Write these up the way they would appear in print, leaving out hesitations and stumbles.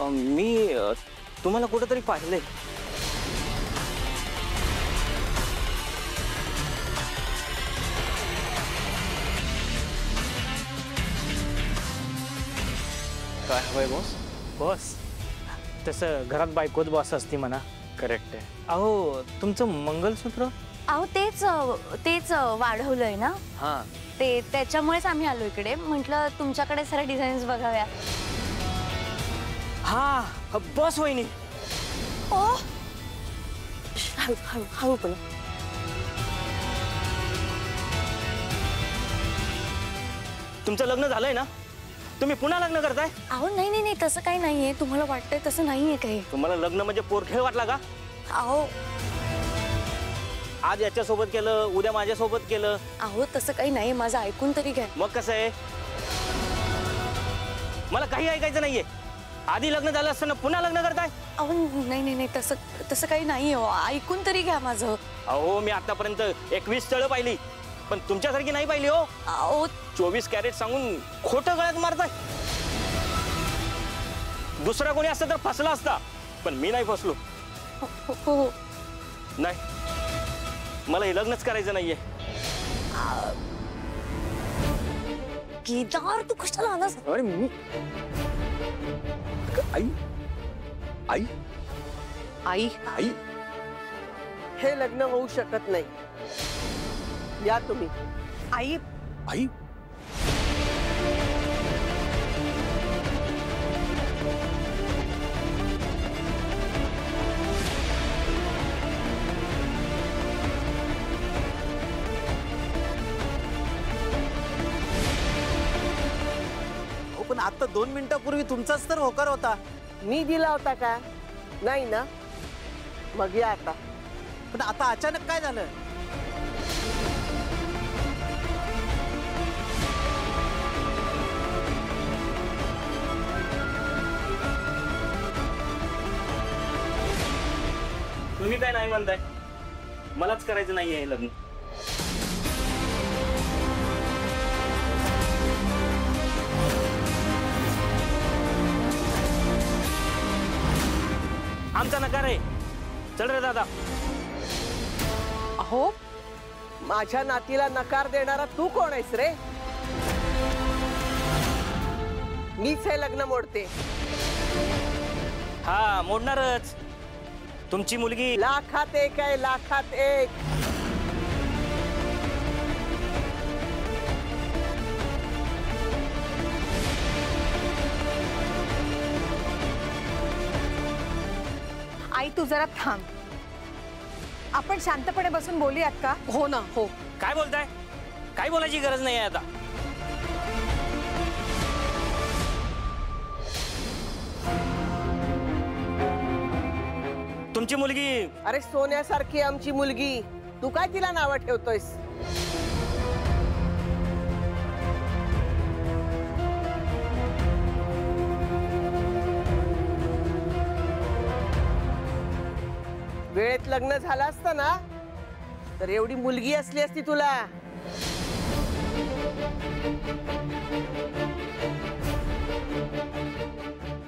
मी तुम्हाला कुठेतरी पाहिलंय. काय हवंय बॉस? बॉस तसं घरात बायकोच बॉस असते म्हणा. करेक्ट आहे. अहो तुमचं मंगलसूत्र? अहो तेच वाढवलंय ना. हां त्याच्यामुळेच आम्ही आलो इकडे. म्हटलं तुमच्याकडे सारे डिझाईन्स बघाव्या. हा बॉस वहिनी. ओ हळू पण. तुमचं लग्न झालंय ना? तुम्ही पुन्हा लग्न करताय? अहो नाही तसं काही नाहीये. तुम्हाला वाटतंय तसं नाहीये काही. तुम्हाला लग्न म्हणजे पोरखेळ वाटला का? अहो आज याच्यासोबत केलं, उद्या माझ्यासोबत केलं. अहो तसं काही नाही. माझं ऐकून तरी घ्या. मग कसं आहे? मला काही ऐकायचं नाहीये. आधी लग्न झालं असताना पुन्हा लग्न करताय? अहो नाही तसं काही नाही हो. ऐकून तरी घ्या माझं. अहो मी आतापर्यंत 21 स्थळं पाहिली, पण तुमच्यासारखी नाही पाहिली हो. अहो 24 कॅरेट सांगून खोटं गळ्यात मारताय. दुसरा कोणी असतं तर फसला असता, पण मी नाही फसलो. हो नाही, मला हे लग्नच करायचं नाहीये. केदार तू कशाला आलास? अरे मी आई आई आई आई हे लग्न होऊ शकत नाही. या तुम्ही. आई आई पण आता 2 मिनिटापूर्वी तुमचाच तर होकार होता. मी दिला होता का? नाही ना. मग या आता. पण आता अचानक काय झालं? तुम्ही काय नाही म्हणताय? मलाच करायचं नाहीये हे लग्न. आमचा नकार आहे. चल रे दादा. अहो माझ्या नातीला नकार देणारा तू कोण आहेस रे? मीच हे लग्न मोडते. हा मोडणारच. तुमची मुलगी लाखात एक आहे, लाखात एक. आई तू जरा थांब. आपण शांतपणे बसून बोलूयात का? हो ना. हो. काय बोलताय? काय बोलायची गरज नाही आहे आता. तुमची मुलगी. अरे सोन्यासारखी आमची मुलगी. तू काय तिला नावं ठेवतोयस? वेळेत लग्न झालं असतं ना तर एवढी मुलगी असली असती तुला.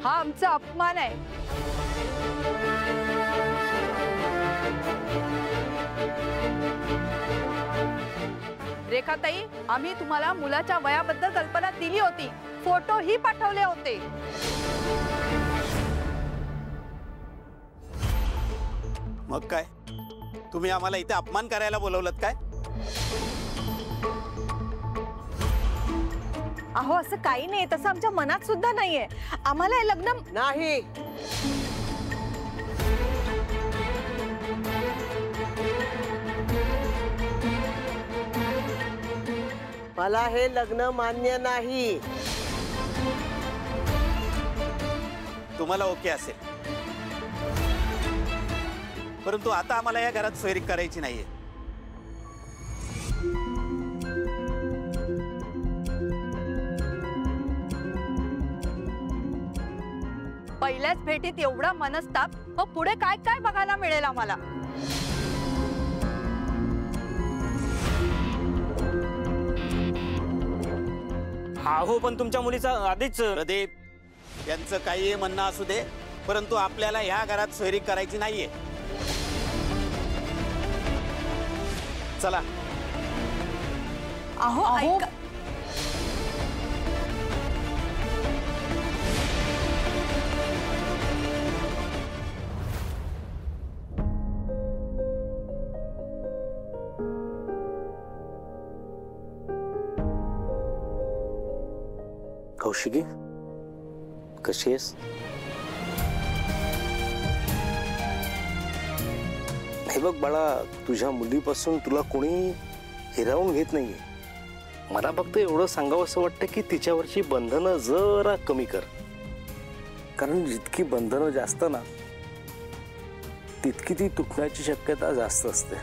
हा आमचा अपमान आहे. रेखाताई, आम्ही तुम्हाला मुलाच्या वयाबद्दल कल्पना दिली होती. फोटो ही पाठवले होते. मग काय? तुम्ही आम्हाला इथे अपमान करायला बोलवलत काय? अहो असं काही नाही. तसं आमच्या मनात सुद्धा नाहीये. आम्हाला हे लग्न नाही. मला हे लग्न मान्य नाही. तुम्हाला ओके असेल, परंतु आता आम्हाला या घरात सोयरी करायची नाहीये. पहिल्याच भेटीत एवढा मनस्ताप, मग पुढे काय काय बघायला मिळेल आम्हाला? हा हो, पण तुमच्या मुलीचा आधीच. प्रदीप, त्यांचं काही म्हणणं असू दे, परंतु आपल्याला ह्या घरात सोयरीक करायची नाहीये. चला. अहो ऐका. कौशिकी, कशी आहेस? हे बघ बाळा, तुझ्या मुलीपासून तुला कोणी हिरावून घेत नाहीये. मला फक्त एवढं सांगावं असं वाटतं की तिच्यावरची बंधनं जरा कमी कर. कारण जितकी बंधनं जास्त ना, तितकी ती तुटण्याची शक्यता जास्त असते.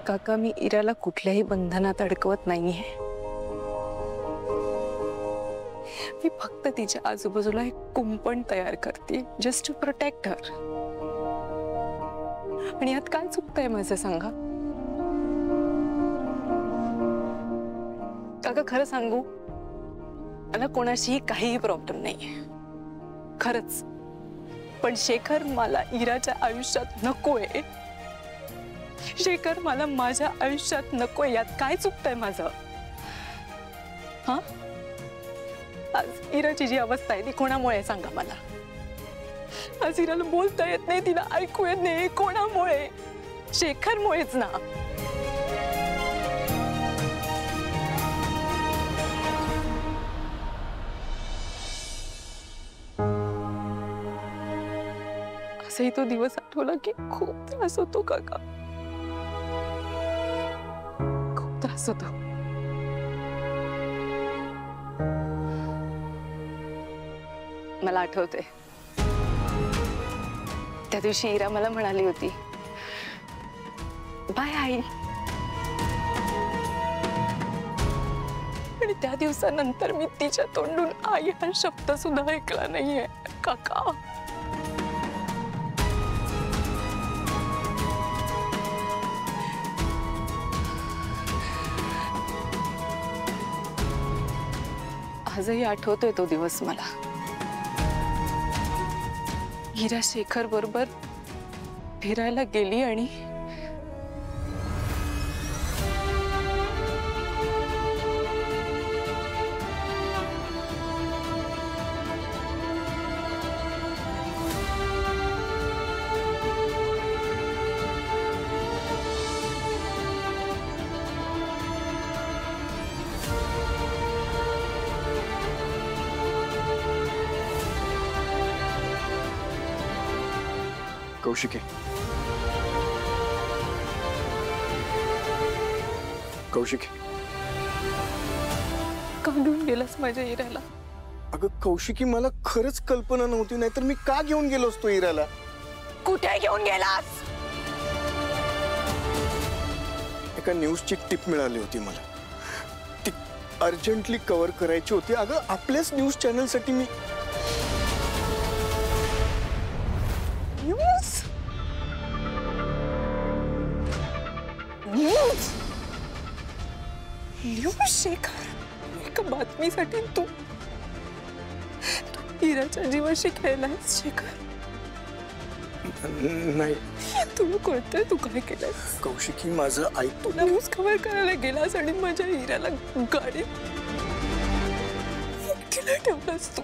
काका, मी इराला कुठल्याही बंधनात अडकवत नाहीये. मी फक्त तिच्या आजूबाजूला एक कुंपण तयार करते, जस्ट टू प्रोटेक्ट हर. आणि यात काय चुकतंय माझं सांगा? काका, खरं सांगू, मला कोणाशीही काहीही प्रॉब्लेम नाहीये, खरंच. पण शेखर मला इराच्या आयुष्यात नकोय. शेखर मला माझ्या आयुष्यात नकोय. यात काय चुकतंय माझं? हा, आज इराची जी अवस्था आहे ती कोणामुळे सांगा मला? आज इराला बोलता येत नाही, तिला ऐकू येत नाही. कोणामुळे? शेखरमुळेच ना. आजही तो दिवस आठवला की खूप त्रास होतो काका, खूप त्रास होतो. मला आठवते त्या दिवशी इरा मला म्हणाली होती, बाय आई. आणि त्या दिवसानंतर मी तिच्या तोंडून आई हा शब्द सुद्धा ऐकला नाहीये काका. आजही आठवतोय तो दिवस मला. इरा शेखर बरोबर फिरायला गेली आणि कौशिकी, कौशिकी, का घेऊन गेलास माझ्या इराला? अगं कौशिकी, मला खरंच कल्पना नव्हती, नाहीतर मी का घेऊन गेलो असतो इराला? कुठे घेऊन गेलास? एका न्यूजची टिप मिळाली होती मला, ती अर्जंटली कव्हर करायची होती. अगं आपल्याच न्यूज चॅनलसाठी मी शेखर, एका बातमीसाठी तू इराच्या जीवाशी खेळलायस शेखर. नाही, तुला कळतंय तू काय केलंस? कौशिकी, माझं ऐक. तू न्यूज कव्हर करायला गेलास आणि माझ्या इराला गाडीत एकटीला ठेवलास तू.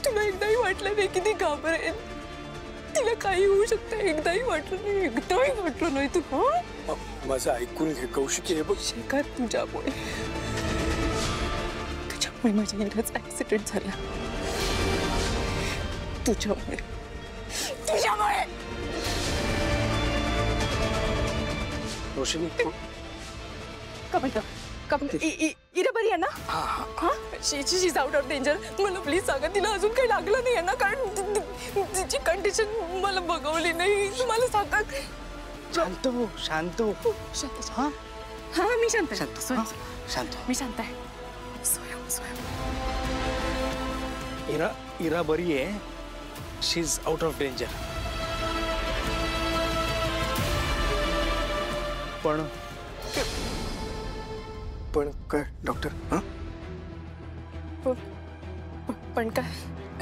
तुला एकदाही वाटलं नाही की ती घाबरेल? तिला काही होऊ शकतं एकदाही वाटलं नाही? एकदाही वाटलं नाही तू? हा, माझं ऐकून घे कौशिकी. हे बघ शेखर, तुझ्यामुळे माझ्या इराचा ऍक्सिडेंट झाला. तुझ्यामुळे रोशनी, इरा बरी आहे ना? हा, शी इज आउट ऑफ डेंजर. मला प्लीज सांगा, तिला अजून काही लागलं नाही ना? कारण तिची कंडिशन मला बघवली नाही. मला सांगा. शांत हो, शांत हो. शांत. हा हा, मी शांत आहे. शांत. मी शांत आहे. इरा बरी आहे. शी इज आउट ऑफ डेंजर. पण पण काय डॉक्टर? हां, पण काय?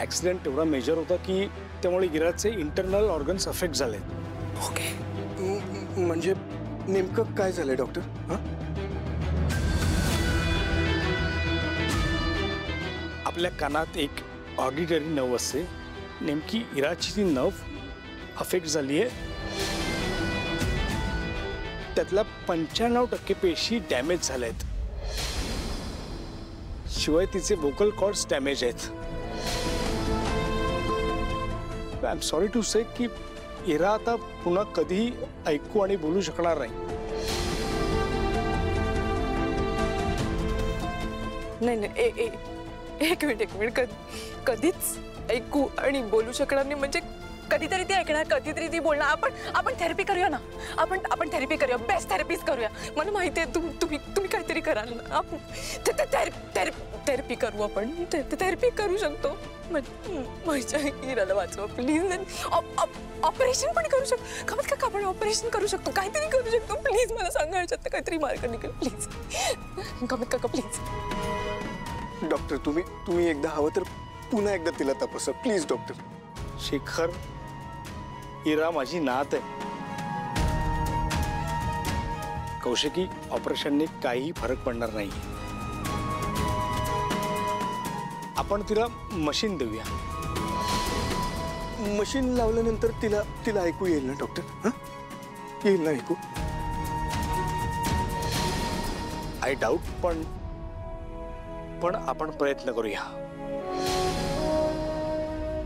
ऍक्सिडेंट एवढा मेजर होता की त्यामुळे इराचे इंटरनल ऑर्गन्स अफेक्ट झाले. ओके. म्हणजे नेमकं काय झालंय डॉक्टर? हां, आपल्या कानात एक ऑडिटरी नर्व असते. नेमकी इराची ती नर्व अफेक्ट झाली आहे. त्यातल्या 95% पेशी डॅमेज झाल्यात. शिवाय तिचे वोकल कॉर्ड्स डॅमेज आहेत. आय एम सॉरी टू से की इरा आता पुन्हा कधीही ऐकू आणि बोलू शकणार नाही. नाही, एक मिनिट. कधीच ऐकू आणि बोलू शकणार नाही म्हणजे कधीतरी ती ऐकणार, कधीतरी ती बोलणार. आपण थेरपी करूया ना. आपण थेरपी करूया, बेस्ट थेरपीच करूया. मला माहिती आहे तुम्ही काहीतरी कराल ना. थेरपी करू आपण. थेरपी करू शकतो. माझ्या इराला वाचवा प्लीज. ऑपरेशन पण करू शकतो. कमीत का आपण ऑपरेशन करू शकतो, काहीतरी करू शकतो. प्लीज मला सांगा, याच्यात काहीतरी मार्ग निघेल प्लीज. कमीत का प्लीज. डॉक्टर तुम्ही एकदा हवं तर पुन्हा एकदा तिला तपासा प्लीज डॉक्टर. शेखर, इरा माझी नात आहे. कौशिकी, ऑपरेशनने काही फरक पडणार नाही. आपण तिला मशीन देऊया. मशीन लावल्यानंतर तिला ऐकू येईल ना डॉक्टर? हां, येईल ना ऐकू? आय डाऊट, पण आपण प्रयत्न करूया.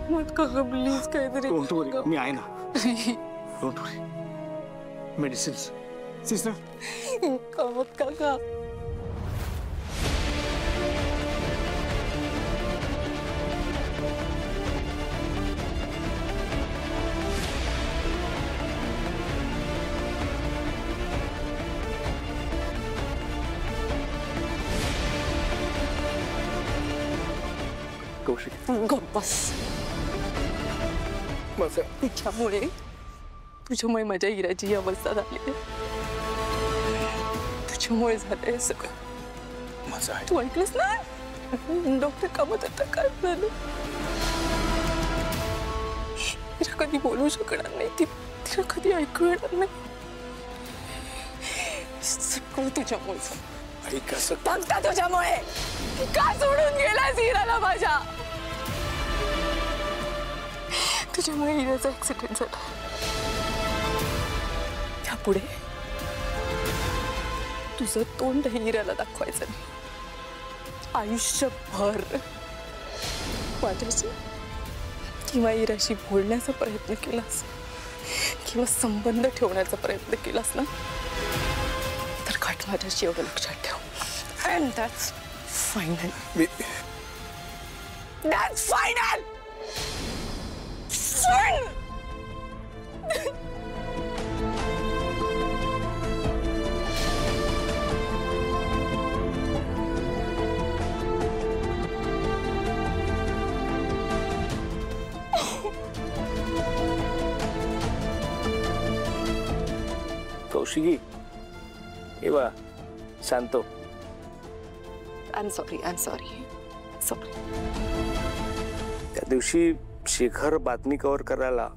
मत काका प्लीज काहीतरी. डोंट वरी, मी आहे ना. Don't worry. Medicines sister. Kamat काका. कौशिक, गप्पस. माझं तुझ्यामुळे माझ्या इराची ही अवस्था झाली आहे. तुझ्यामुळे झालंय सगळं. माझं आहे. तू ऐकलंस ना डॉक्टर कामत आता काय झालं? इरा कधी बोलू शकणार नाही. तिला कधी ऐकू येणार नाही. सगळं तुझ्यामुळे. ऐक असं फक्त तुझ्यामुळे. का सोडून गेलास इराला माझ्या? तुझ्यामुळे इराचा ऍक्सिडेंट झाला. त्यापुढे तुझं तोंड इराला दाखवायचं नाही. आयुष्यभर माझ्याशी किंवा इराशी बोलण्याचा प्रयत्न केलास किंवा संबंध ठेवण्याचा प्रयत्न केलास ना, तर घाट माझ्याशी एवढं लक्षात ठेव. And that's final. That's final. Final. Kaushiki, हे बा शांत. I'm sorry. त्या दिवशी शेखर बातमी कव्हर करायला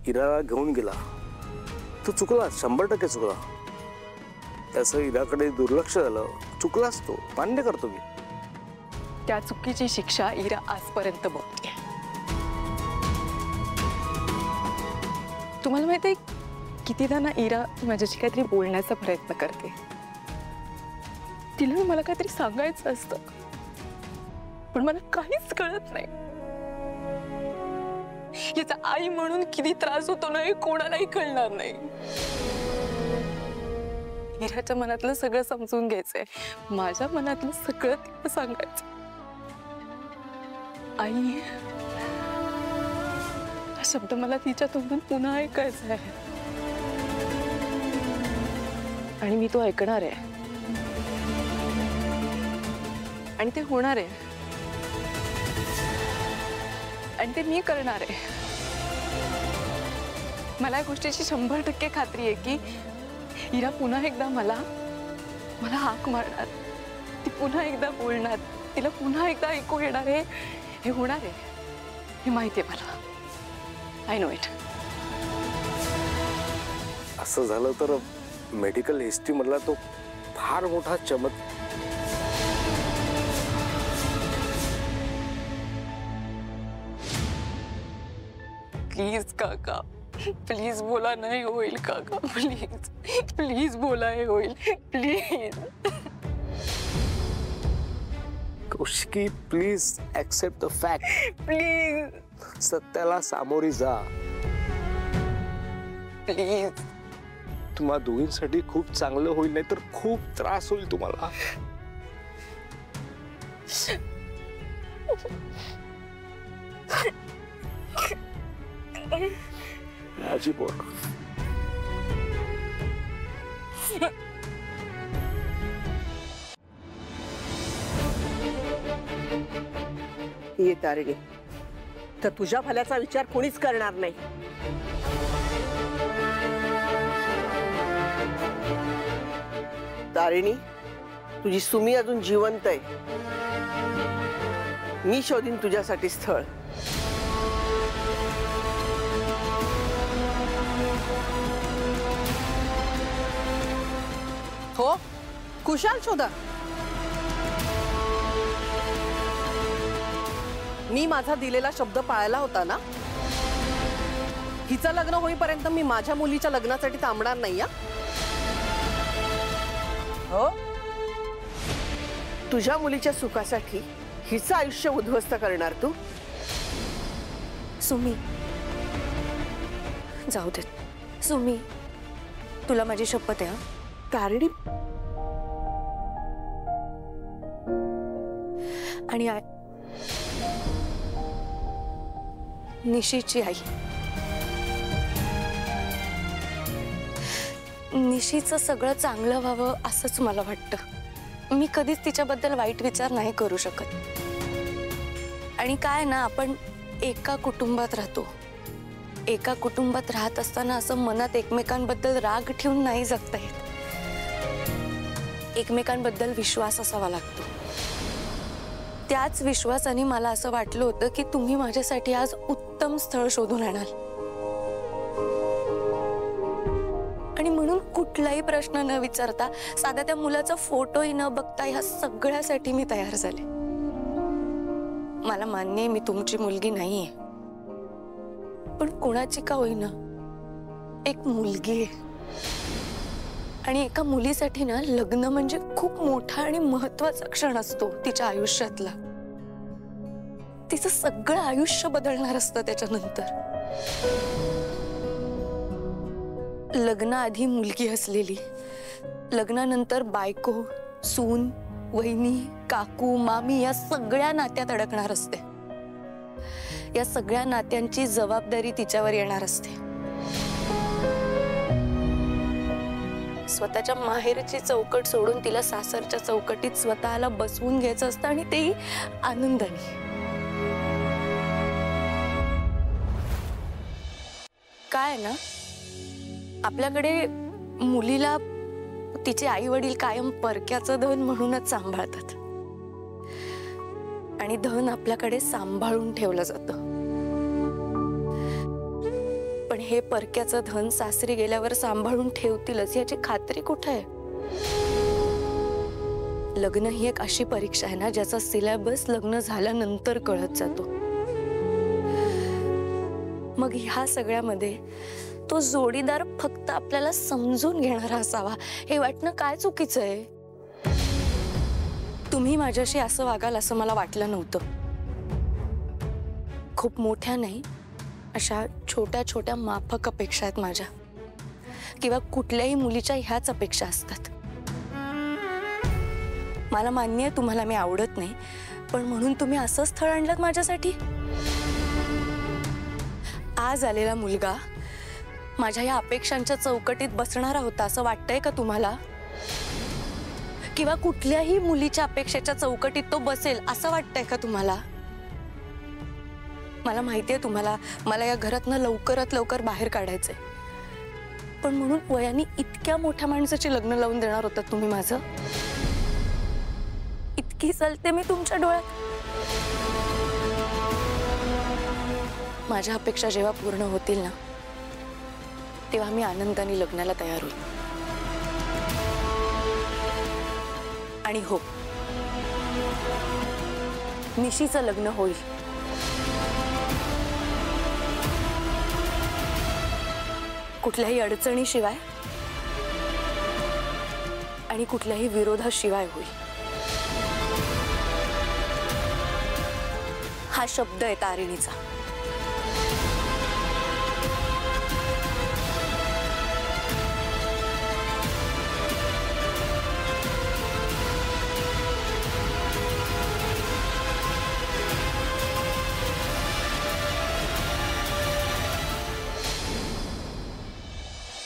इराला घेऊन गेला. तो चुकला, 100% चुकला. त्याचं इराकडे दुर्लक्ष झालं. चुकलाच तो, मान्य करतो मी. त्या चुकीची शिक्षा इरा आजपर्यंत भोगते. तुम्हाला माहिती आहे कितीदा ना इरा माझ्याशी काहीतरी बोलण्याचा प्रयत्न करते. तिला मला काहीतरी सांगायचं असतं, पण मला काहीच कळत नाही. याचा आई म्हणून किती त्रास होतो ना हे कोणालाही कळणार नाही. इराच्या मनातलं सगळं समजून घ्यायचंय. माझ्या मनातलं सगळं तिला सांगायचं. आई हा शब्द मला तिच्या तोंडून पुन्हा ऐकायचा आहे. आणि मी तो ऐकणार आहे. आणि ते होणार आहे. आणि ते मी करणार आहे. मला या गोष्टीची 100% खात्री आहे की इरा पुन्हा एकदा मला मला हाक मारणार, ती पुन्हा एकदा बोलणार, तिला पुन्हा एकदा ऐकू येणार आहे, हे होणार आहे हे माहिती आहे मला. I know it. असं झालं तर मेडिकल हिस्ट्री मधला तो फार मोठा प्लीज काका, प्लीज बोला, नाही होईल काका, प्लीज प्लीज बोला, हे होईल please. Kaushiki please accept the fact. Please सत्याला सामोरी जा. प्लीज. तुम्हा दोघींसाठी खूप चांगलं होईल, नाही तर खूप त्रास होईल तुम्हाला. माझी बोल. ये तारिणी, तर तुझ्या भल्याचा विचार कोणीच करणार नाही. तारिणी, तुझी सुमी अजून जिवंत आहे. मी शोधीन तुझ्यासाठी स्थळ. हो, कुशाल शोधा. मी माझा दिलेला शब्द पाळला होता ना. हिचं लग्न होईपर्यंत मी माझ्या मुलीच्या लग्नासाठी थांबणार नाही. हो, तुझ्या मुलीच्या सुखासाठी हिचं आयुष्य उद्ध्वस्त करणार तू? सुमी, जाऊ देत. सुमी, तुला माझी शपथ आहे. तारिणी, आणि निशीची आई, निशीचं सगळं चांगलं व्हावं असंच मला वाटतं. मी कधीच तिच्याबद्दल वाईट विचार नाही करू शकत. आणि काय ना, आपण एका कुटुंबात राहतो. एका कुटुंबात राहत असताना असं मनात एकमेकांबद्दल राग ठेवून नाही जगता येत. एकमेकांबद्दल विश्वास असावा लागतो. त्याच विश्वासाने मला असं वाटलं होतं की तुम्ही माझ्यासाठी आज उत्तम स्थळ शोधून आणाल. आणि म्हणून कुठलाही प्रश्न न विचारता, साधा त्या मुलाचा फोटोही न बघता, ह्या सगळ्यासाठी मी तयार झाले. मला मान्य आहे मी तुमची मुलगी नाहीये, पण कोणाची का होईना एक मुलगी आहे. आणि एका मुलीसाठी ना लग्न म्हणजे खूप मोठा आणि महत्वाचा क्षण असतो तिच्या आयुष्यातला. तिचं सगळं आयुष्य बदलणार असतं त्याच्यानंतर. लग्नाआधी मुलगी असलेली, लग्नानंतर बायको, सून, वहिनी, काकू, मामी या सगळ्या नात्यात अडकणार असते. या सगळ्या नात्यांची जबाबदारी तिच्यावर येणार असते. स्वतःच्या माहेरची चौकट सोडून तिला सासरच्या चौकटीत स्वतःला बसवून घ्यायचं असतं, आणि तेही आनंदाने. काय ना, आपल्याकडे मुलीला तिचे आई वडील कायम परक्याचं धन म्हणूनच सांभाळतात. आणि धन आपल्याकडे सांभाळून ठेवलं जातं. पण हे परक्याचं धन सासरी गेल्यावर सांभाळून ठेवतीलच याची खात्री कुठे आहे? लग्न ही एक अशी परीक्षा आहे ना, ज्याचा सिलेबस लग्न झाल्यानंतर कळत जातो. मग ह्या सगळ्यामध्ये तो जोडीदार फक्त आपल्याला समजून घेणारा असावा हे वाटणं काय चुकीचं आहे? तुम्ही माझ्याशी असं वागाल असं मला वाटलं नव्हतं. खूप मोठ्या नाही, अशा छोट्या छोट्या माफक अपेक्षा आहेत माझ्या, किंवा कुठल्याही मुलीच्या ह्याच अपेक्षा असतात. मला मान्य आहे तुम्हाला मी आवडत नाही, पण म्हणून तुम्ही असं स्थळ आणलं माझ्यासाठी? आज आलेला मुलगा माझ्या या अपेक्षांच्या चौकटीत बसणारा होता असं वाटतंय का तुम्हाला? किंवा कुठल्याही मुलीच्या अपेक्षेच्या चौकटीत तो बसेल असं वाटतंय का तुम्हाला? मला माहिती आहे तुम्हाला मला या घरातनं लवकरात लवकर बाहेर काढायचंय, पण म्हणून वयाने इतक्या मोठ्या माणसाची लग्न लावून देणार होतात तुम्ही माझं? इतकी चालते मी तुमच्या डोळ्यात? माझ्या अपेक्षा जेव्हा पूर्ण होतील ना, तेव्हा मी आनंदाने लग्नाला तयार होईल. आणि हो, निशीचं लग्न होईल. कुठल्याही अडचणीशिवाय आणि कुठल्याही विरोधाशिवाय होईल. हा शब्द आहे तारिणीचा.